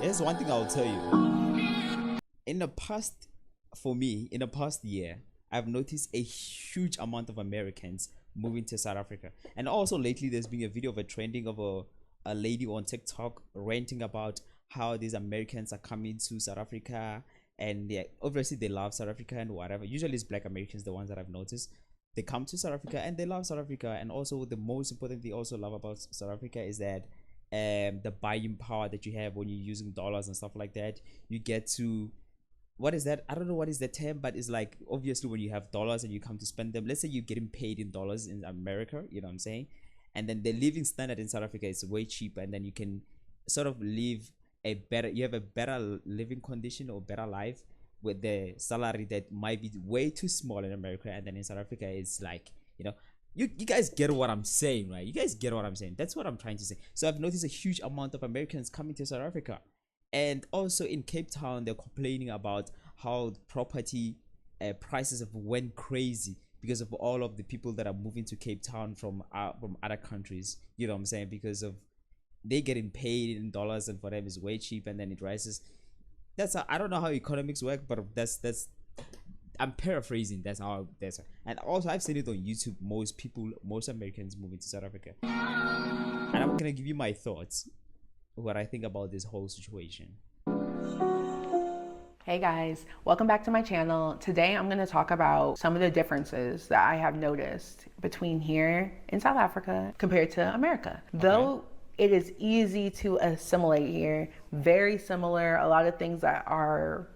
Here's one thing I'll tell you. In the past, for me, in the past year, I've noticed a huge amount of Americans moving to South Africa. And also lately, there's been a video of a trending of a lady on TikTok ranting about how these Americans are coming to South Africa, and obviously they love South Africa and whatever. Usually it's black Americans, the ones that I've noticed. They come to South Africa and they love South Africa. And also the most important thing they also love about South Africa is that the buying power that you have when you're using dollars and stuff like that. You get to, what is that? I don't know what is the term, but it's like obviously when you have dollars and you come to spend them, let's say you're getting paid in dollars in America, you know what I'm saying? And then the living standard in South Africa is way cheaper, and then you can sort of live a better, you have a better living condition or better life with the salary that might be way too small in America, and then in South Africa it's like, you know, you guys get what I'm saying, right? You guys get what I'm saying. That's what I'm trying to say. So I've noticed a huge amount of Americans coming to South Africa. And also in Cape Town, they're complaining about how property prices have went crazy because of all of the people that are moving to Cape Town from other countries. You know what I'm saying? Because of they getting paid in dollars, and for them it's way cheap, and then it rises. I don't know how economics work, but that's I'm paraphrasing. That's and also I've seen it on YouTube. Most Americans moving to South Africa, and I'm gonna give you my thoughts, what I think about this whole situation. Hey guys, welcome back to my channel. Today I'm going to talk about some of the differences that I have noticed between here in South Africa compared to America. Okay. Though it is easy to assimilate here, very similar, a lot of things that are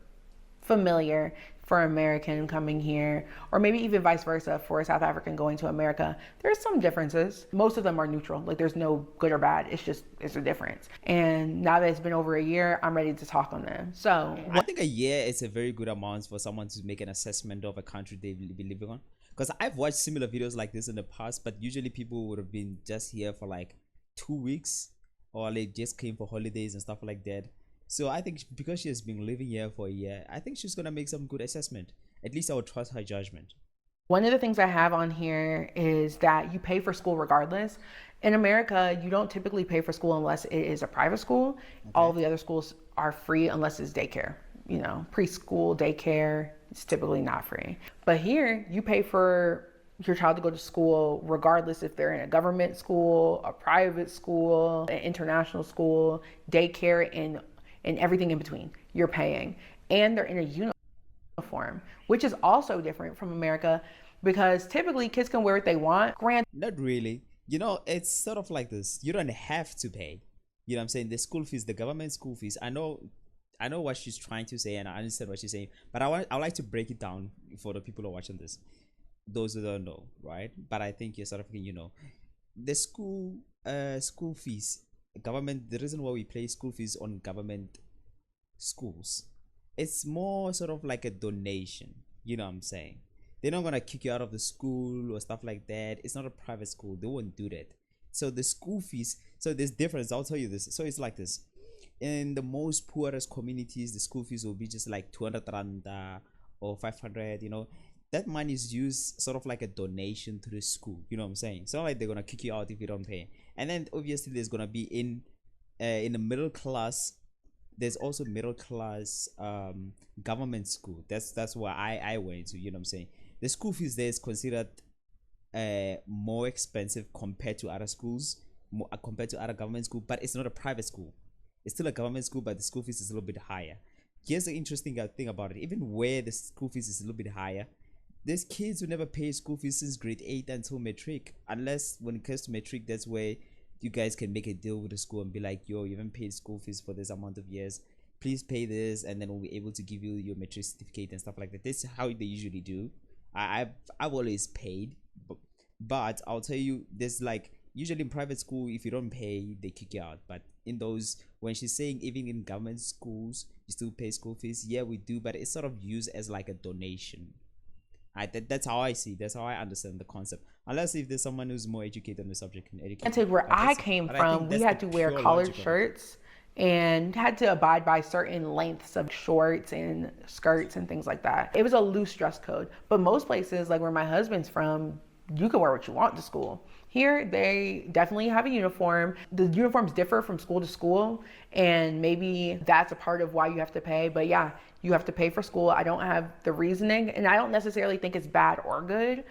familiar for American coming here, or maybe even vice versa for a South African going to America. There's some differences. Most of them are neutral. Like there's no good or bad. It's a difference. And now that it's been over a year, I'm ready to talk on them. So I think a year is a very good amount for someone to make an assessment of a country they will be living on. Because I've watched similar videos like this in the past, but usually people would have been just here for like 2 weeks, or they just came for holidays and stuff like that. So I think because she has been living here for a year, I think she's gonna make some good assessment. At least I would trust her judgment. One of the things I have on here is that you pay for school regardless. In America, you don't typically pay for school unless it is a private school. Okay. All the other schools are free unless it's daycare. You know, preschool, daycare, it's typically not free. But here, you pay for your child to go to school regardless if they're in a government school, a private school, an international school, daycare, and everything in between. You're paying. And they're in a uniform, which is also different from America, because typically kids can wear what they want. Not really. You know, it's sort of like this. You don't have to pay. You know what I'm saying? The school fees, the government school fees. I know what she's trying to say, and I understand what she's saying. But I like to break it down for the people who are watching this. Those who don't know, right? But I think you're sort of, you know, the school fees, government. The reason why we pay school fees on government schools, it's more sort of like a donation. You know what I'm saying? They're not gonna kick you out of the school or stuff like that. It's not a private school. They won't do that. So the school fees, so there's difference. I'll tell you this. So it's like this. In the most poorest communities, the school fees will be just like 200 rand or 500. You know, that money is used sort of like a donation to the school. You know what I'm saying? It's not like they're gonna kick you out if you don't pay. And then obviously there's gonna be in the middle class. There's also middle class government school. That's where I went to. You know what I'm saying? The school fees there is considered more expensive compared to other schools, compared to other government school, but it's not a private school. It's still a government school, but the school fees is a little bit higher. Here's the interesting thing about it. Even where the school fees is a little bit higher, there's kids who never pay school fees since grade 8 until matric. Unless when it comes to matric, that's where you guys can make a deal with the school and be like, yo, you haven't paid school fees for this amount of years. Please pay this, and then we'll be able to give you your matric certificate and stuff like that. This is how they usually do. I've always paid, but I'll tell you, there's like usually in private school, if you don't pay, they kick you out. But in those, when she's saying even in government schools, you still pay school fees. Yeah, we do, but it's sort of used as like a donation. That's how I see. That's how I understand the concept. Unless if there's someone who's more educated on the subject and educated. And to where I came from, we had to wear collared shirts and had to abide by certain lengths of shorts and skirts and things like that. It was a loose dress code. But most places, like where my husband's from, you can wear what you want to school. Here, they definitely have a uniform. The uniforms differ from school to school, and maybe that's a part of why you have to pay. But yeah, you have to pay for school. I don't have the reasoning, and I don't necessarily think it's bad or good.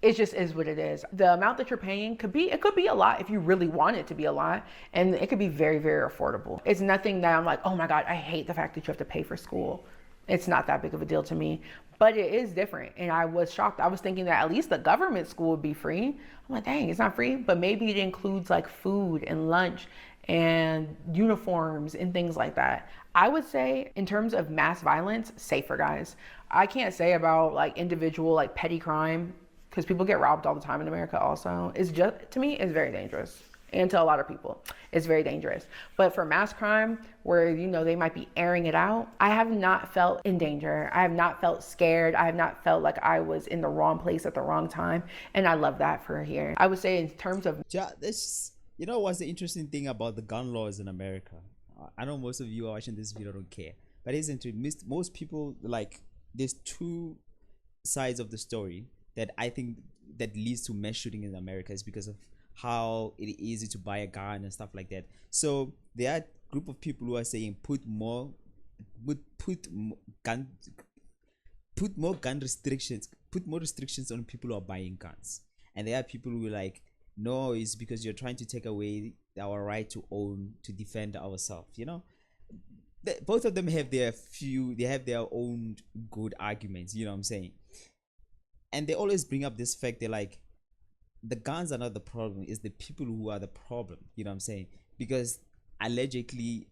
It just is what it is. The amount that you're paying it could be a lot if you really want it to be a lot, and it could be very, very affordable. It's nothing that I'm like, oh my God, I hate the fact that you have to pay for school. It's not that big of a deal to me, but it is different. And I was shocked. I was thinking that at least the government school would be free. I'm like, dang, it's not free, but maybe it includes like food and lunch and uniforms and things like that. I would say in terms of mass violence, safer guys. I can't say about like individual like petty crime because people get robbed all the time in America also. It's just, to me, it's very dangerous. And to a lot of people, it's very dangerous. But for mass crime, where, you know, they might be airing it out, I have not felt in danger. I have not felt scared. I have not felt like I was in the wrong place at the wrong time. And I love that for here. I would say in terms of... Yeah, this, you know what's the interesting thing about the gun laws in America? I know most of you are watching this video don't care. But isn't it, most people, like, there's two sides of the story that I think that leads to mass shooting in America is because of how it is easy to buy a gun and stuff like that. So there are a group of people who are saying put more gun restrictions, put more restrictions on people who are buying guns. And there are people who are like, no, it's because you're trying to take away our right to own, to defend ourselves. You know, both of them have their own good arguments. You know what I'm saying? And they always bring up this fact. They're like, the guns are not the problem, it's the people who are the problem. You know what I'm saying? Because allegedly,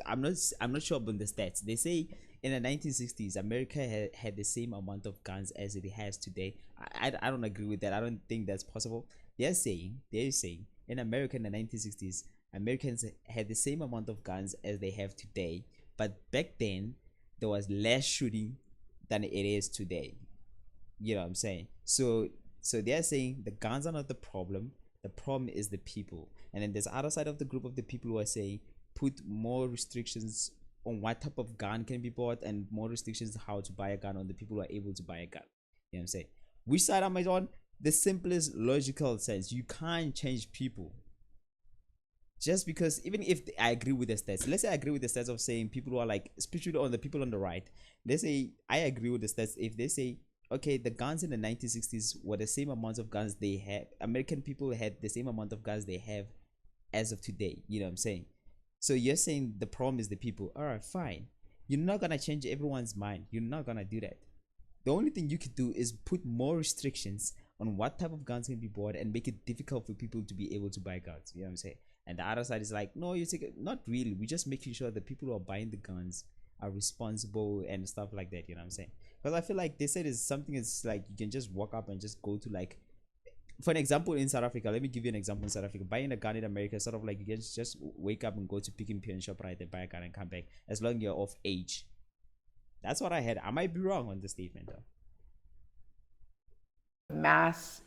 I'm not sure about the stats. They say in the 1960s America had the same amount of guns as it has today. I don't agree with that. I don't think that's possible. They're saying in America in the 1960s Americans had the same amount of guns as they have today, but back then there was less shooting than it is today. You know what I'm saying? So they're saying the guns are not the problem is the people. And then there's the other side of the group of the people who are saying put more restrictions on what type of gun can be bought and more restrictions how to buy a gun on the people who are able to buy a gun. You know what I'm saying? Which side am I on? The simplest logical sense. You can't change people just because, even if I agree with the stats, let's say I agree with the stats of saying people who are like, especially on the people on the right, they say I agree with the stats if they say, okay, the guns in the 1960s were the same amount of guns they had. American people had the same amount of guns they have as of today. You know what I'm saying? So you're saying the problem is the people. All right, fine. You're not going to change everyone's mind. You're not going to do that. The only thing you could do is put more restrictions on what type of guns can be bought and make it difficult for people to be able to buy guns. You know what I'm saying? And the other side is like, no, you take it. Not really. We're just making sure that people who are buying the guns are responsible and stuff like that. You know what I'm saying? Because I feel like they said it's something is like you can just walk up and just go to, like, for an example, in South Africa, let me give you an example. In South Africa, buying a gun in America is sort of like you can just wake up and go to Pick and Pay and shop right there, buy a gun and come back as long as you're of age. That's what I had. I might be wrong on the statement though. Mass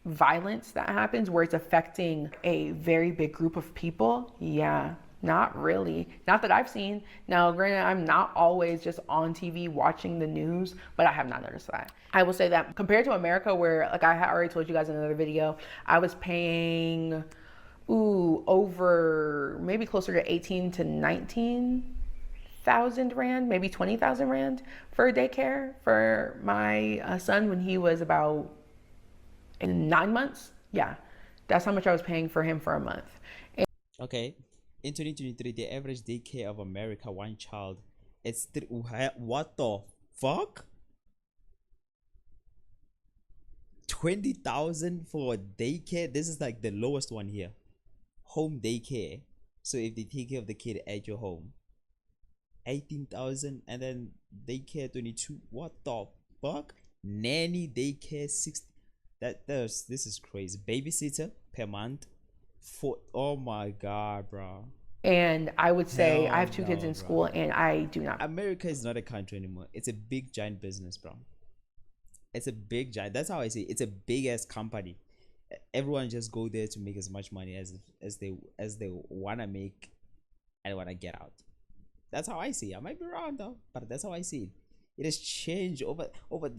violence that happens where it's affecting a very big group of people, yeah, not really. Not that I've seen. Now, granted, I'm not always just on TV watching the news, but I have not noticed that. I will say that compared to America, where, like I had already told you guys in another video, I was paying over maybe closer to 18 to 19,000 rand, maybe 20,000 rand for daycare for my son when he was about 9 months. Yeah, that's how much I was paying for him for a month. Okay. In 2023, the average daycare of America, one child, it's what the fuck? 20,000 for daycare? This is like the lowest one here. Home daycare. So if they take care of the kid at your home, 18,000, and then daycare 22. What the fuck? Nanny daycare 60. This is crazy. Babysitter per month. Oh my god, bro. And I would say I have two kids in school, and I do not. America is not a country anymore. It's a big giant business, bro. It's a big giant. That's how I see it. It's a big ass company. Everyone just go there to make as much money as they wanna make and wanna get out. That's how I see it. I might be wrong though, but that's how I see it. It has changed over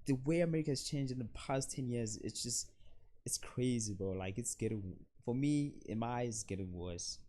the way America has changed in the past 10 years. It's just It's crazy, bro. Like it's getting, for me in my eyes, it's getting worse.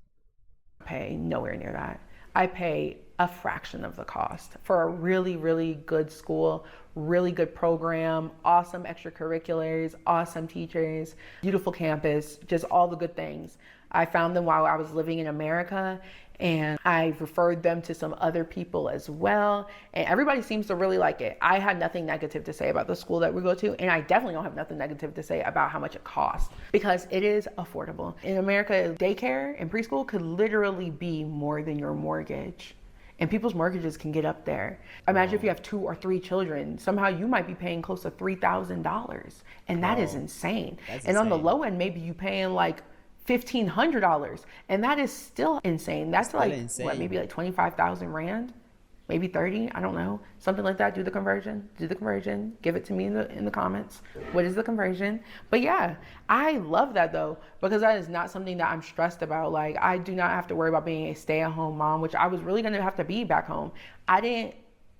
Pay nowhere near that. I pay a fraction of the cost for a really, really good school, really good program, awesome extracurriculars, awesome teachers, beautiful campus, just all the good things. I found them while I was living in America, and I referred them to some other people as well. And everybody seems to really like it. I had nothing negative to say about the school that we go to. And I definitely don't have nothing negative to say about how much it costs, because it is affordable. In America, daycare and preschool could literally be more than your mortgage. And people's mortgages can get up there. Imagine if you have 2 or 3 children, somehow you might be paying close to $3,000. And that is insane. That's and on the insane. low end, maybe you paying like $1,500, and that is still insane. That's Still like insane. what, maybe like 25,000 rand, maybe 30. I don't know, something like that. Do the conversion. Give it to me in the comments. What is the conversion? But yeah, I love that though, because that is not something that I'm stressed about. Like, I do not have to worry about being a stay-at-home mom, which I was really gonna have to be back home. I didn't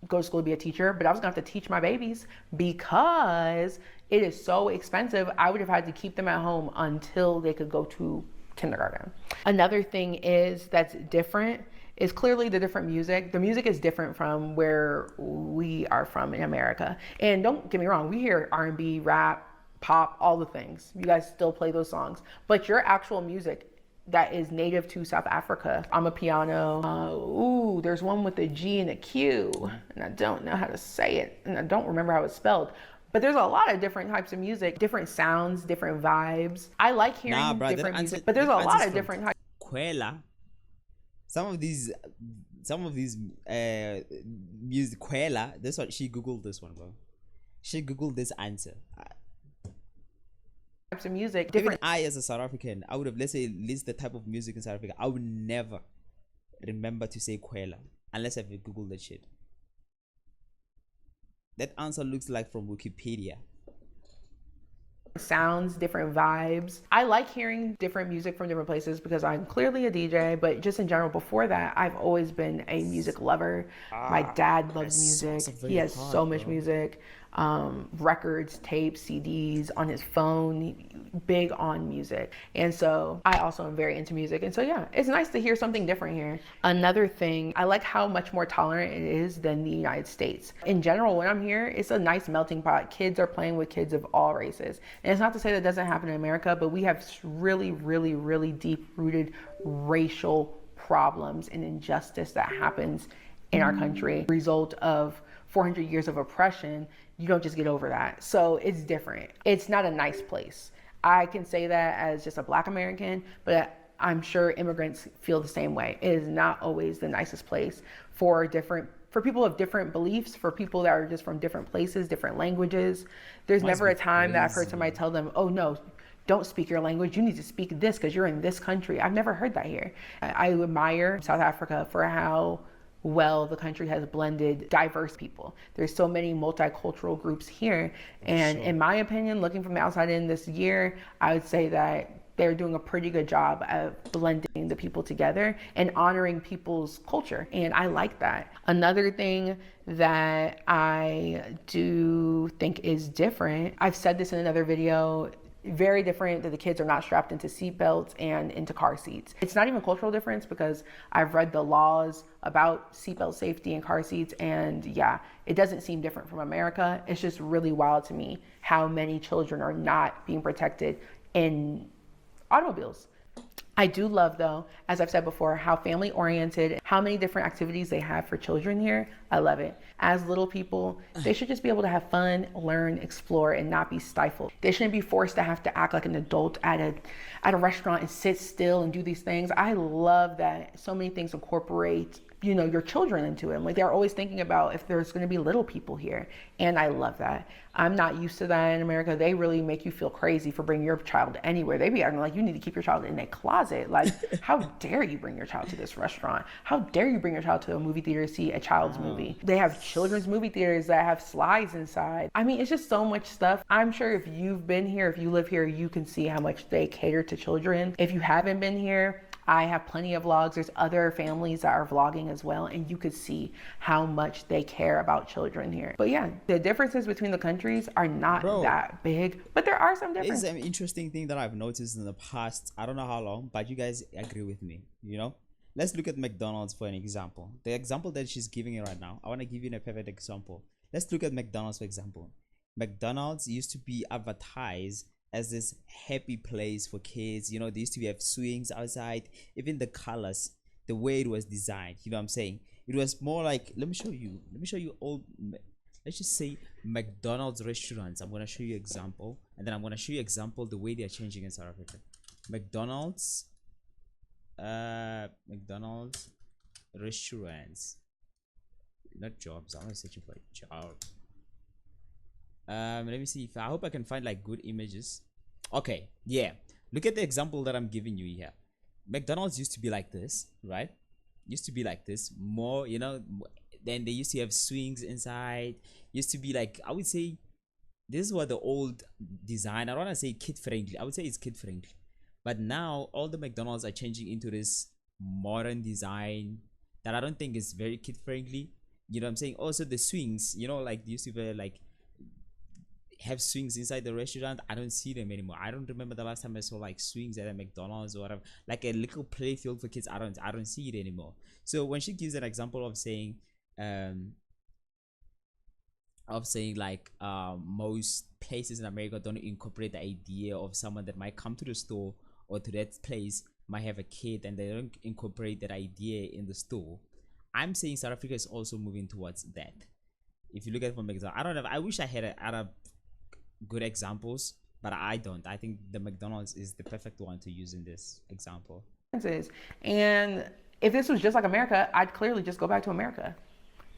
go to school to be a teacher, but I was gonna have to teach my babies because it is so expensive. I would have had to keep them at home until they could go to kindergarten. Another thing is that's different is clearly the different music. The music is different from where we are from in America. And don't get me wrong, we hear R&B, rap, pop, all the things. You guys still play those songs, but your actual music that is native to South Africa. I'm a piano. There's one with a G and a Q, and I don't know how to say it, and I don't remember how it's spelled. But there's a lot of different types of music, different sounds, different vibes. I like hearing different music, but there's a lot of different types. Quella. Some of these music, Quella. This one, she googled this one, bro. She googled this answer. Types of music, Even different. I, as a South African, I would have, let's say, list the type of music in South Africa. I would never remember to say Quella unless I've googled that shit. That answer looks like from Wikipedia. Sounds, different vibes. I like hearing different music from different places because I'm clearly a DJ, but just in general, before that, I've always been a music lover. My dad loves music. He has so much music. Records, tapes, CDs on his phone, big on music. And so I also am very into music. And so yeah, it's nice to hear something different here. Another thing, I like how much more tolerant it is than the United States. In general, when I'm here, it's a nice melting pot. Kids are playing with kids of all races. And it's not to say that doesn't happen in America, but we have really, really, really deep rooted racial problems and injustice that happens in our country, result of 400 years of oppression. You don't just get over that. So it's different. It's not a nice place. I can say that as just a Black American, but I'm sure immigrants feel the same way. It is not always the nicest place for people of different beliefs, for people that are just from different places, different languages. There's never a time that I've heard somebody tell them, oh no, don't speak your language. You need to speak this because you're in this country. I've never heard that here. I admire South Africa for how well the country has blended diverse people. There's so many multicultural groups here. And in my opinion, looking from the outside in this year, I would say that they're doing a pretty good job of blending the people together and honoring people's culture. And I like that. Another thing that I do think is different, I've said this in another video, very different, that the kids are not strapped into seatbelts and into car seats. It's not even a cultural difference because I've read the laws about seatbelt safety and car seats, and yeah, it doesn't seem different from America. It's just really wild to me how many children are not being protected in automobiles. I do love, though, as I've said before, how family oriented, how many different activities they have for children here. I love it. As little people, they should just be able to have fun, learn, explore, and not be stifled. They shouldn't be forced to have to act like an adult at a restaurant and sit still and do these things. I love that so many things incorporate, your children into it. Like, they're always thinking about if there's going to be little people here. And I love that. I'm not used to that in America. They really make you feel crazy for bringing your child anywhere. They be acting like you need to keep your child in a closet. Like, how dare you bring your child to this restaurant? How dare you bring your child to a movie theater to see a child's movie? They have children's movie theaters that have slides inside. I mean, it's just so much stuff. I'm sure if you've been here, if you live here, you can see how much they cater to children. If you haven't been here, I have plenty of vlogs. There's other families that are vlogging as well, and you could see how much they care about children here. But yeah, the differences between the countries are not Bro, that big, but there are some this is differences. an interesting thing that I've noticed in the past. I don't know how long, but you guys agree with me. Let's look at McDonald's for an example. The example that she's giving it right now, I want to give you a perfect example. Let's look at McDonald's for example. McDonald's used to be advertised as this happy place for kids. They used to have swings outside, even the colors, the way it was designed. You know what I'm saying? It was more like, let me show you. Let me show you all. Let's just say McDonald's restaurants. I'm gonna show you example, and then I'm gonna show you example the way they're changing in South Africa. McDonald's, McDonald's restaurants, not jobs. I'm gonna search for a job. Let me see if I hope I can find like good images. Okay, yeah. Look at the example that I'm giving you here. McDonald's used to be like this, right? Used to be like this more, then they used to have swings inside. Used to be like, I would say this is what the old design. I don't want to say kid friendly. I would say it's kid friendly. But now all the McDonald's are changing into this modern design that I don't think is very kid friendly. You know what I'm saying? Also the swings, like they used to be like have swings inside the restaurant. I don't see them anymore. I don't remember the last time I saw like swings at a McDonald's or whatever, like a little play field for kids. I don't see it anymore. So when she gives an example um of saying like most places in America don't incorporate the idea of someone that might come to the store or to that place might have a kid, and they don't incorporate that idea in the store. I'm saying South Africa is also moving towards that. If you look at it from example, I don't know. I wish I had other good examples, but I don't. I think the McDonald's is the perfect one to use in this example. And if this was just like America, I'd clearly just go back to America.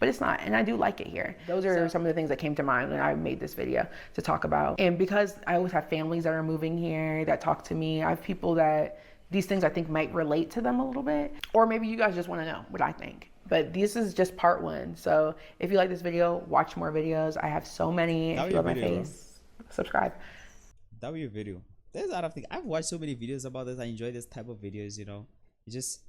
But it's not, and I do like it here. Those are some of the things that came to mind when I made this video to talk about. And because I always have families that are moving here that talk to me, I have people that these things I think might relate to them a little bit. Or maybe you guys just want to know what I think. But this is just part one. So if you like this video, watch more videos. I have so many. If you love my face, subscribe. That would be a video. There's a lot of things. I've watched so many videos about this. I enjoy this type of videos. You just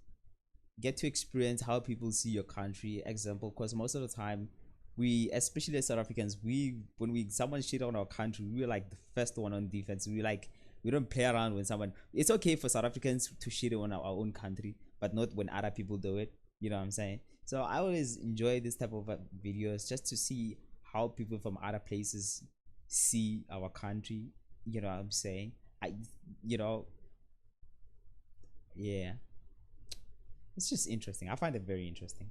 get to experience how people see your country. Example, because most of the time we, especially as South Africans, when someone shit on our country, we're like the first one on defense. We don't play around when someone, it's okay for South Africans to shit on our own country, but not when other people do it. You know what I'm saying? So I always enjoy this type of videos just to see how people from other places see our country. You know what I'm saying? I you know Yeah, it's just interesting. I find it very interesting.